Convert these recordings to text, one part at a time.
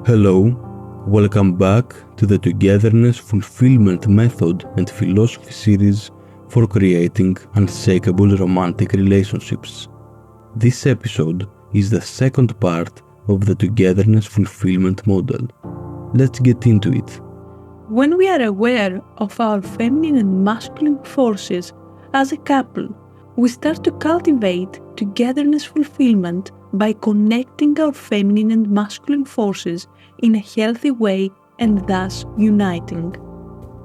Hello, welcome back to the Togetherness-Fulfillment Method and Philosophy series for creating unshakable romantic relationships. This episode is the second part of the Togetherness-Fulfillment Model. Let's get into it. When we are aware of our feminine and masculine forces as a couple, we start to cultivate togetherness fulfillment by connecting our feminine and masculine forces in a healthy way and thus uniting.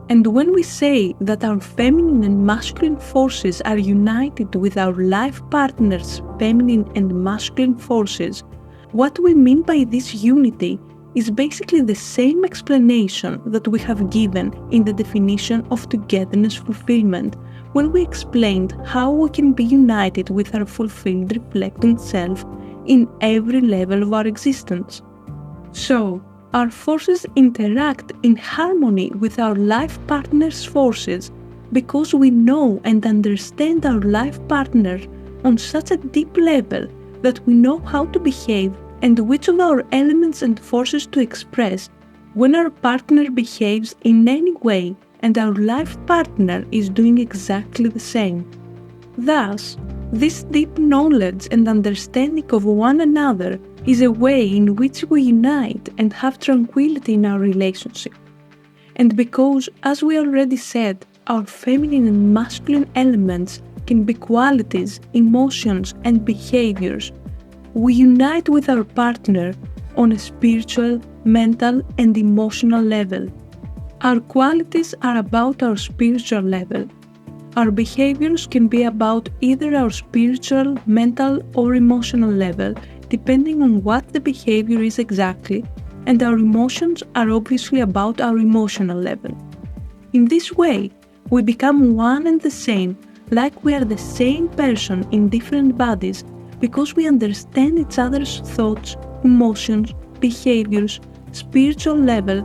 And when we say that our feminine and masculine forces are united with our life partner's feminine and masculine forces, what we mean by this unity is basically the same explanation that we have given in the definition of togetherness fulfillment when we explained how we can be united with our fulfilled reflecting self in every level of our existence. So, our forces interact in harmony with our life partner's forces because we know and understand our life partner on such a deep level that we know how to behave and which of our elements and forces to express when our partner behaves in any way and our life partner is doing exactly the same. Thus, this deep knowledge and understanding of one another is a way in which we unite and have tranquility in our relationship. And because, as we already said, our feminine and masculine elements can be qualities, emotions, and behaviors, we unite with our partner on a spiritual, mental, and emotional level. Our qualities are about our spiritual level. Our behaviors can be about either our spiritual, mental, or emotional level, depending on what the behavior is exactly, and our emotions are obviously about our emotional level. In this way, we become one and the same, like we are the same person in different bodies, because we understand each other's thoughts, emotions, behaviors, spiritual level,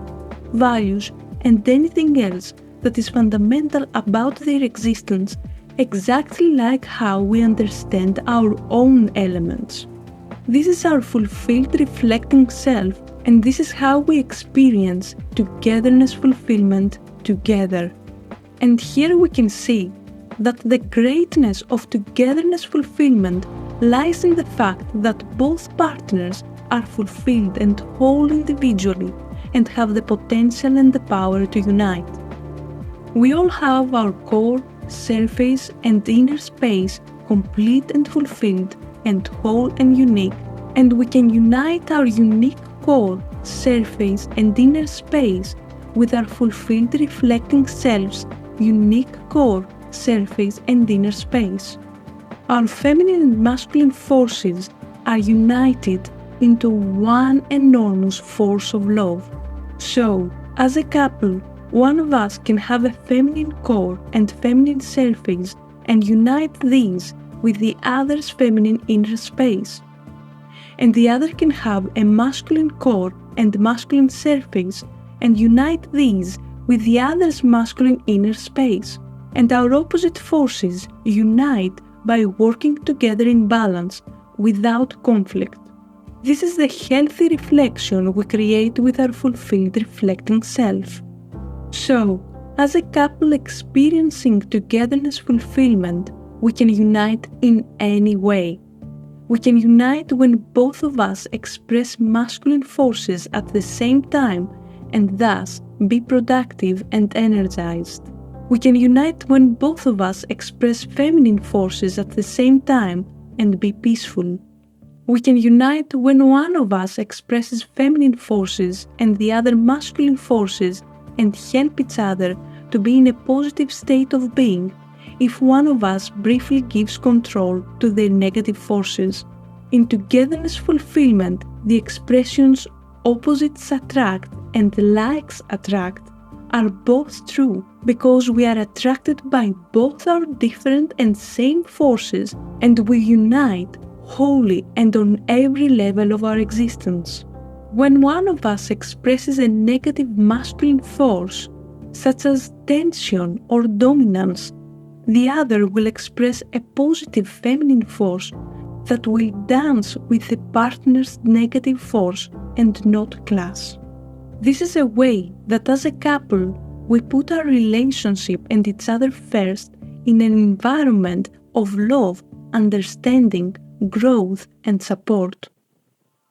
values, and anything else that is fundamental about their existence, exactly like how we understand our own elements. This is our fulfilled reflecting self, and this is how we experience togetherness fulfillment together. And here we can see that the greatness of togetherness fulfillment lies in the fact that both partners are fulfilled and whole individually and have the potential and the power to unite. We all have our core, surface, and inner space complete and fulfilled and whole and unique, and we can unite our unique core, surface, and inner space with our fulfilled reflecting self's unique core, surface, and inner space. Our feminine and masculine forces are united into one enormous force of love. So, as a couple, one of us can have a feminine core and feminine surface and unite these with the other's feminine inner space. And the other can have a masculine core and masculine surface and unite these with the other's masculine inner space. And our opposite forces unite by working together in balance without conflict. This is the healthy reflection we create with our fulfilled reflecting self. So, as a couple experiencing togetherness fulfillment, we can unite in any way. We can unite when both of us express masculine forces at the same time and thus be productive and energized. We can unite when both of us express feminine forces at the same time and be peaceful. We can unite when one of us expresses feminine forces and the other masculine forces and help each other to be in a positive state of being if one of us briefly gives control to their negative forces. In togetherness fulfillment, the expressions opposites attract and likes attract are both true because we are attracted by both our different and same forces and we unite wholly and on every level of our existence. When one of us expresses a negative masculine force, such as tension or dominance, the other will express a positive feminine force that will dance with the partner's negative force and not class. This is a way that as a couple, we put our relationship and each other first in an environment of love, understanding, growth, and support.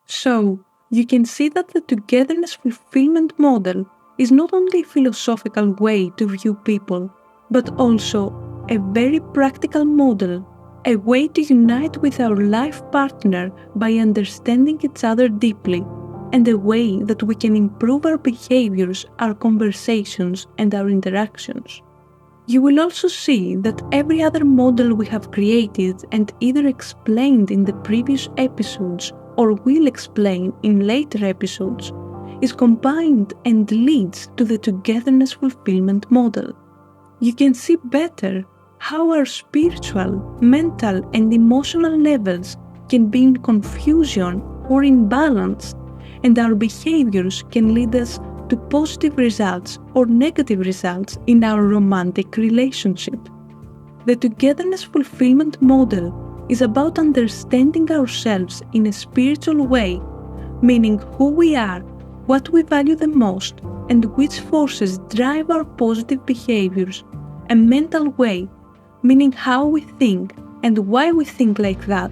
So, you can see that the Togetherness-Fulfillment Model is not only a philosophical way to view people, but also a very practical model, a way to unite with our life partner by understanding each other deeply, and a way that we can improve our behaviors, our conversations, and our interactions. You will also see that every other model we have created and either explained in the previous episodes or will explain in later episodes is combined and leads to the Togetherness-Fulfillment Model. You can see better how our spiritual, mental, and emotional levels can be in confusion or imbalance, and our behaviors can lead us to positive results or negative results in our romantic relationship. The Togetherness-Fulfillment Model is about understanding ourselves in a spiritual way, meaning who we are, what we value the most, and which forces drive our positive behaviors, a mental way, meaning how we think and why we think like that,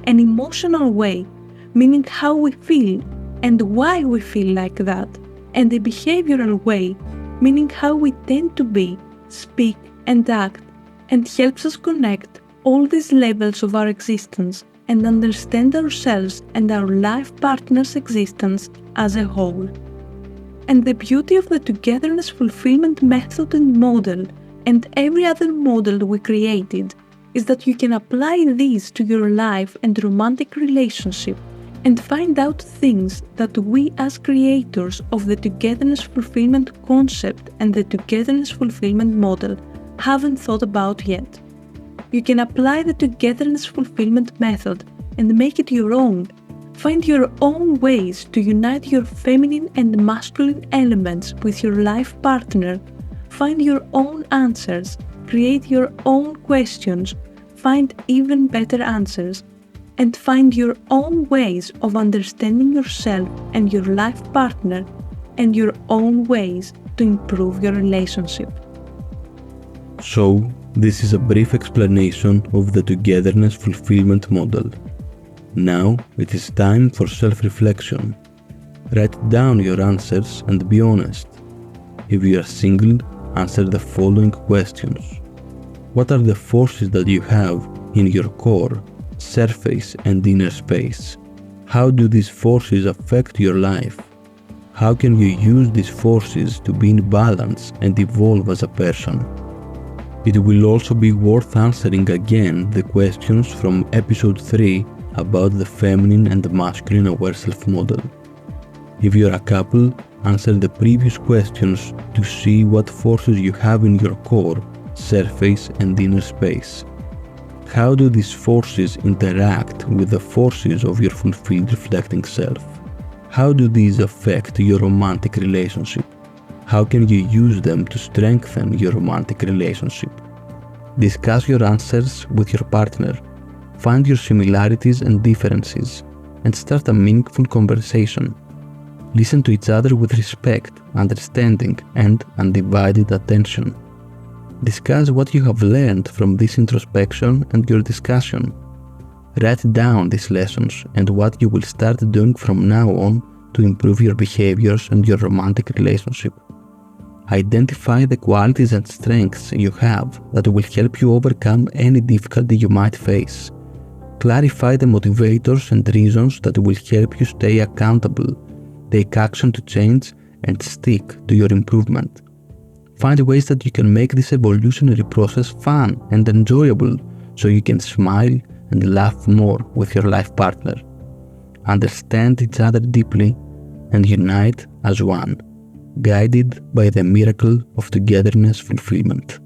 an emotional way, meaning how we feel and why we feel like that, and a behavioral way, meaning how we tend to be, speak, and act, and helps us connect all these levels of our existence and understand ourselves and our life partner's existence as a whole. And the beauty of the Togetherness-Fulfillment method and model and every other model we created is that you can apply these to your life and romantic relationship and find out things that we as creators of the Togetherness-Fulfillment concept and the Togetherness-Fulfillment model haven't thought about yet. You can apply the Togetherness-Fulfillment method and make it your own. Find your own ways to unite your feminine and masculine elements with your life partner. Find your own answers, create your own questions, find even better answers, and find your own ways of understanding yourself and your life partner, and your own ways to improve your relationship. So, this is a brief explanation of the Togetherness-Fulfillment Model. Now it is time for self-reflection. Write down your answers and be honest. If you are single, answer the following questions. What are the forces that you have in your core, surface, and inner space? How do these forces affect your life? How can you use these forces to be in balance and evolve as a person? It will also be worth answering again the questions from episode 3 about the feminine and masculine aware self-model. If you are a couple, answer the previous questions to see what forces you have in your core, surface, and inner space. How do these forces interact with the forces of your fulfilled reflecting self? How do these affect your romantic relationship? How can you use them to strengthen your romantic relationship? Discuss your answers with your partner. Find your similarities and differences, and start a meaningful conversation. Listen to each other with respect, understanding, and undivided attention. Discuss what you have learned from this introspection and your discussion. Write down these lessons and what you will start doing from now on to improve your behaviors and your romantic relationship. Identify the qualities and strengths you have that will help you overcome any difficulty you might face. Clarify the motivators and reasons that will help you stay accountable, take action to change, and stick to your improvement. Find ways that you can make this evolutionary process fun and enjoyable so you can smile and laugh more with your life partner. Understand each other deeply and unite as one, guided by the miracle of togetherness fulfillment.